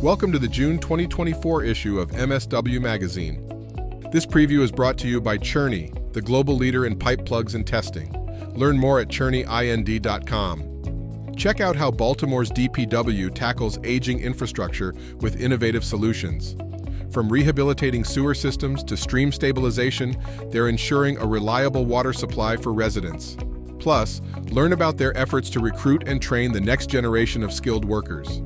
Welcome to the June 2024 issue of MSW Magazine. This preview is brought to you by Cherne, the global leader in pipe plugs and testing. Learn more at cherneind.com. Check out how Baltimore's DPW tackles aging infrastructure with innovative solutions. From rehabilitating sewer systems to stream stabilization, they're ensuring a reliable water supply for residents. Plus, learn about their efforts to recruit and train the next generation of skilled workers.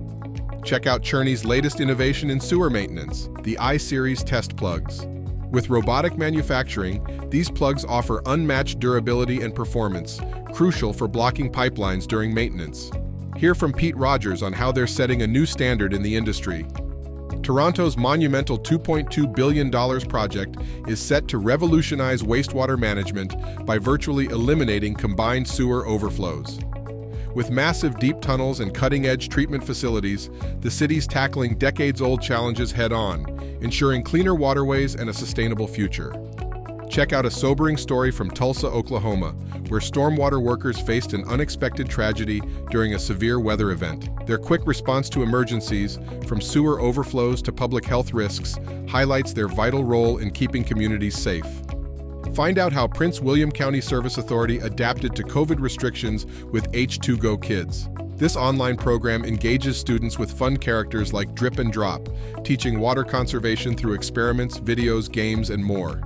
Check out Churne's latest innovation in sewer maintenance, the I-Series test plugs. With robotic manufacturing, these plugs offer unmatched durability and performance, crucial for blocking pipelines during maintenance. Hear from Pete Rogers on how they're setting a new standard in the industry. Toronto's monumental $2.2 billion project is set to revolutionize wastewater management by virtually eliminating combined sewer overflows. With massive deep tunnels and cutting-edge treatment facilities, the city's tackling decades-old challenges head-on, ensuring cleaner waterways and a sustainable future. Check out a sobering story from Tulsa, Oklahoma, where stormwater workers faced an unexpected tragedy during a severe weather event. Their quick response to emergencies, from sewer overflows to public health risks, highlights their vital role in keeping communities safe. Find out how Prince William County Service Authority adapted to COVID restrictions with H2Go Kids. This online program engages students with fun characters like Drip and Drop, teaching water conservation through experiments, videos, games, and more.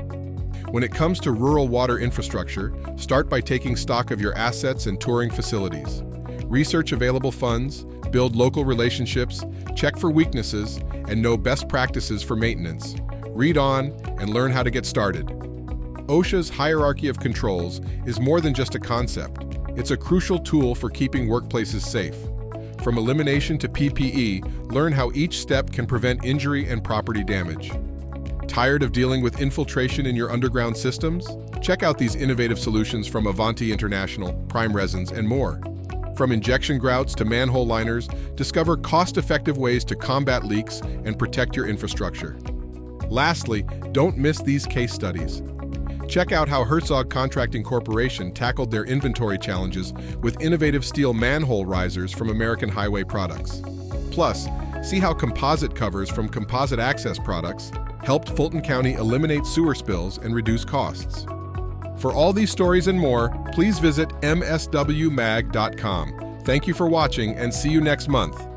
When it comes to rural water infrastructure, start by taking stock of your assets and touring facilities. Research available funds, build local relationships, check for weaknesses, and know best practices for maintenance. Read on and learn how to get started. OSHA's hierarchy of controls is more than just a concept. It's a crucial tool for keeping workplaces safe. From elimination to PPE, learn how each step can prevent injury and property damage. Tired of dealing with infiltration in your underground systems? Check out these innovative solutions from Avanti International, Prime Resins, and more. From injection grouts to manhole liners, discover cost-effective ways to combat leaks and protect your infrastructure. Lastly, don't miss these case studies. Check out how Herzog Contracting Corporation tackled their inventory challenges with innovative steel manhole risers from American Highway Products. Plus, see how composite covers from Composite Access Products helped Fulton County eliminate sewer spills and reduce costs. For all these stories and more, please visit mswmag.com. Thank you for watching and see you next month.